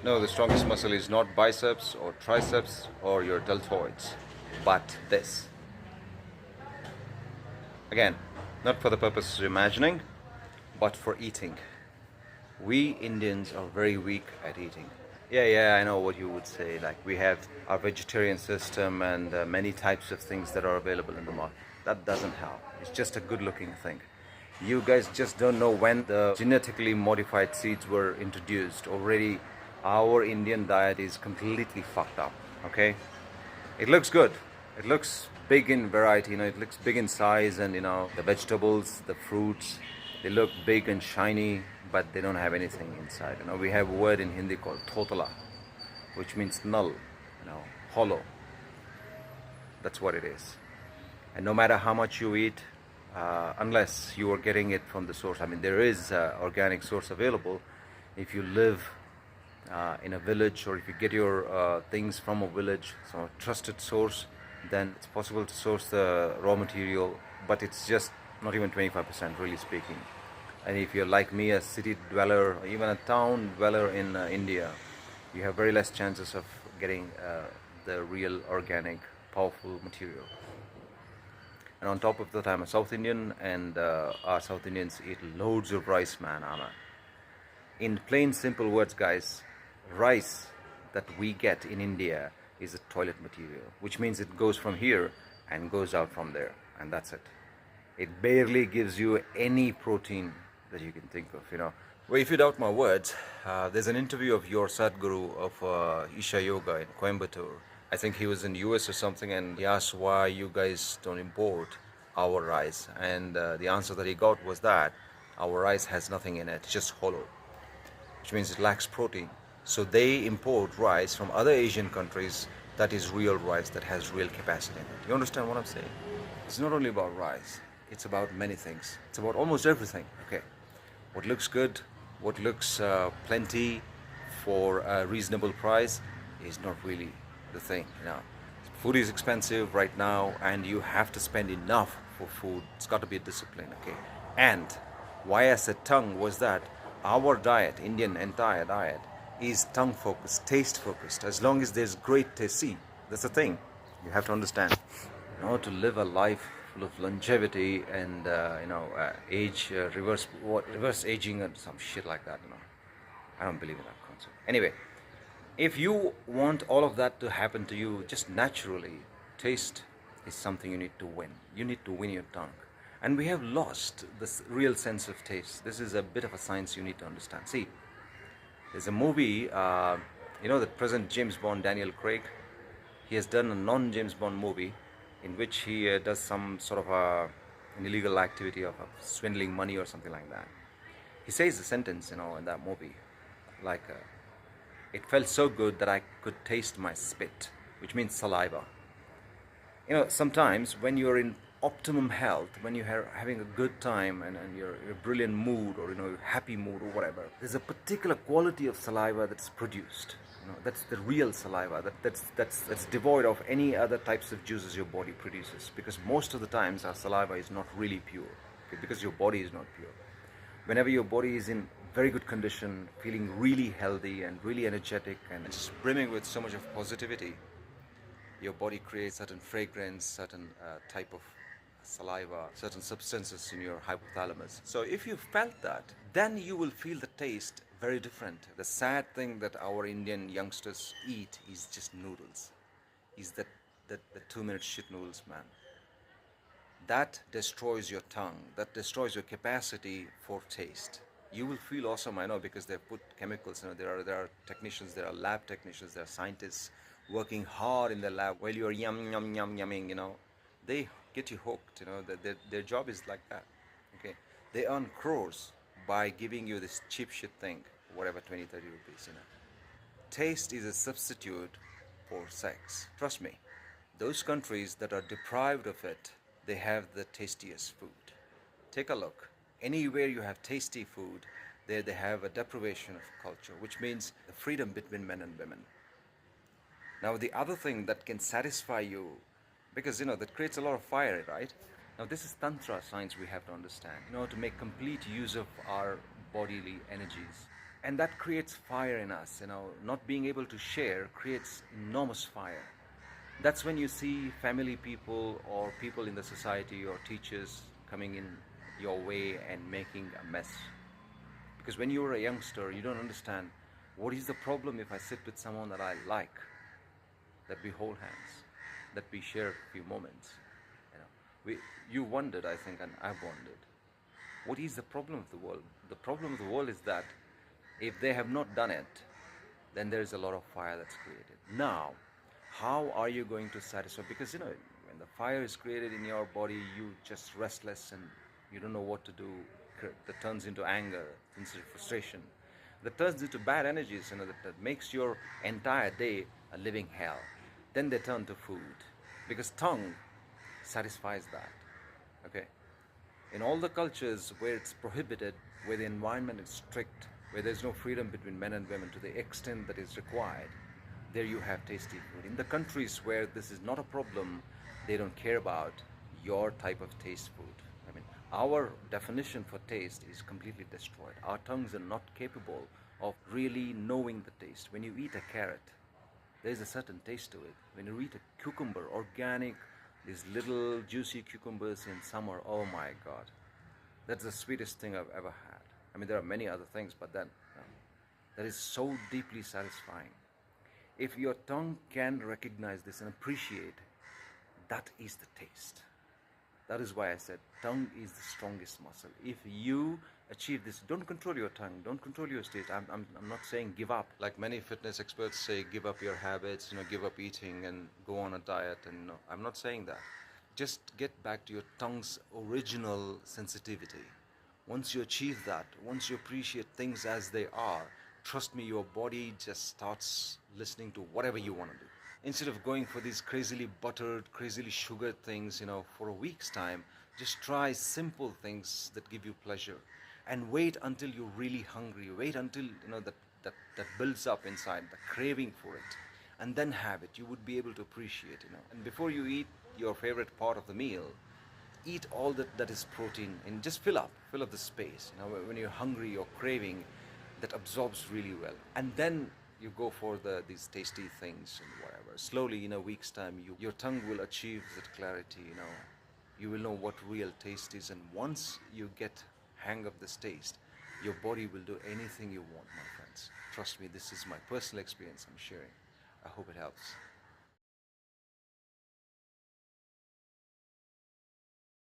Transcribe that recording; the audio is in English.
No, the strongest muscle is not biceps or triceps or your deltoids, but this. Again, not for the purpose of imagining, but for eating. We Indians are very weak at eating. Yeah, I know what you would say. Like, we have our vegetarian system and many types of things that are available in the market. That doesn't help. It's just a good looking thing. You guys just don't know when the genetically modified seeds were introduced. Already, our Indian diet is completely fucked up. Okay? It looks good. It looks big in variety, it looks big in size, and the vegetables, the fruits, they look big and shiny, but they don't have anything inside. We have a word in Hindi called totala, which means null, hollow. That's what it is. And no matter how much you eat, unless you are getting it from the source, I mean, there is organic source available. If you live in a village, or if you get your things from a village, some trusted source, then it's possible to source the raw material, but it's just not even 25%, really speaking. And if you're like me, a city dweller, or even a town dweller in India, you have very less chances of getting the real organic powerful material. And on top of that, I'm a South Indian, and our South Indians eat loads of rice, man. In plain simple words, guys, rice that we get in India is a toilet material, which means it goes from here and goes out from there, and that's it. It barely gives you any protein that you can think of, Well, if you doubt my words, there's an interview of your Sadhguru of Isha Yoga in Coimbatore. I think he was in US or something, and he asked why you guys don't import our rice, and the answer that he got was that our rice has nothing in it, just hollow, which means it lacks protein. So they import rice from other Asian countries that is real rice, that has real capacity in it. You understand what I'm saying? It's not only about rice, it's about many things. It's about almost everything. Okay, what looks good, what looks plenty for a reasonable price is not really the thing. Food is expensive right now, and you have to spend enough for food. It's got to be a discipline. Okay, and why I said tongue was that our diet, Indian entire diet, is tongue focused, taste focused. As long as there's great taste, see, that's the thing. You have to understand. In order to live a life full of longevity and reverse aging and some shit like that. I don't believe in that concept. Anyway, if you want all of that to happen to you just naturally, taste is something you need to win. You need to win your tongue. And we have lost this real sense of taste. This is a bit of a science you need to understand. See, there's a movie, the present James Bond, Daniel Craig. He has done a non-James Bond movie in which he does some sort of an illegal activity of swindling money or something like that. He says the sentence, in that movie, like, it felt so good that I could taste my spit, which means saliva. Sometimes when you're in optimum health, when you're having a good time and you're in a brilliant mood, or happy mood or whatever, there's a particular quality of saliva that's produced. That's the real saliva, that's devoid of any other types of juices your body produces, because most of the times our saliva is not really pure, okay, because your body is not pure. Whenever your body is in very good condition, feeling really healthy and really energetic and just brimming with so much of positivity, your body creates certain fragrance, certain type of saliva, certain substances in your hypothalamus. So if you felt that, then you will feel the taste very different. The sad thing that our Indian youngsters eat is just noodles. Is the 2-minute shit noodles, man. That destroys your tongue. That destroys your capacity for taste. You will feel awesome, I know, because they've put chemicals. There are technicians, there are lab technicians, there are scientists working hard in the lab while you're yumming. They get you hooked. Their job is like that. Okay, they earn crores by giving you this cheap shit thing, whatever, 20, 30 rupees. Taste is a substitute for sex. Trust me. Those countries that are deprived of it, they have the tastiest food. Take a look. Anywhere you have tasty food, there they have a deprivation of culture, which means the freedom between men and women. Now, the other thing that can satisfy you, because that creates a lot of fire, right? Now, this is Tantra science we have to understand. To make complete use of our bodily energies, And that creates fire in us. Not being able to share creates enormous fire. That's when you see family people or people in the society or teachers coming in your way and making a mess. Because when you're a youngster, you don't understand what is the problem if I sit with someone that I like, that we hold hands, that we share a few moments. You wondered, I think, and I've wondered, what is the problem of the world? The problem of the world is that if they have not done it, then there's a lot of fire that's created. Now, how are you going to satisfy? Because when the fire is created in your body, you just restless and you don't know what to do. That turns into anger, turns into frustration. That turns into bad energies, that makes your entire day a living hell. Then they turn to food, because tongue satisfies that. Okay. In all the cultures where it's prohibited, where the environment is strict, where there's no freedom between men and women to the extent that is required, there you have tasty food. In the countries where this is not a problem, they don't care about your type of taste food. Our definition for taste is completely destroyed. Our tongues are not capable of really knowing the taste. When you eat a carrot, there's a certain taste to it. When you eat a cucumber, organic, these little juicy cucumbers in summer, oh my God, that's the sweetest thing I've ever had. There are many other things, but then that is so deeply satisfying. If your tongue can recognize this and appreciate, that is the taste. That is why I said tongue is the strongest muscle. If you achieve this, don't control your tongue, don't control your taste. I'm not saying give up. Like many fitness experts say, give up your habits, give up eating and go on a diet. And I'm not saying that. Just get back to your tongue's original sensitivity. Once you achieve that, once you appreciate things as they are, trust me, your body just starts listening to whatever you want to do. Instead of going for these crazily buttered, crazily sugared things, for a week's time, just try simple things that give you pleasure. And wait until you're really hungry. Wait until, that builds up inside, the craving for it. And then have it. You would be able to appreciate, And before you eat your favorite part of the meal, eat all that is protein and just fill up the space. When you're hungry, you're craving, that absorbs really well. And then you go for these tasty things and whatever. Slowly, in a week's time, your tongue will achieve that clarity. You will know what real taste is. And once you get hang of this taste, your body will do anything you want, my friends. Trust me, this is my personal experience I'm sharing. I hope it helps.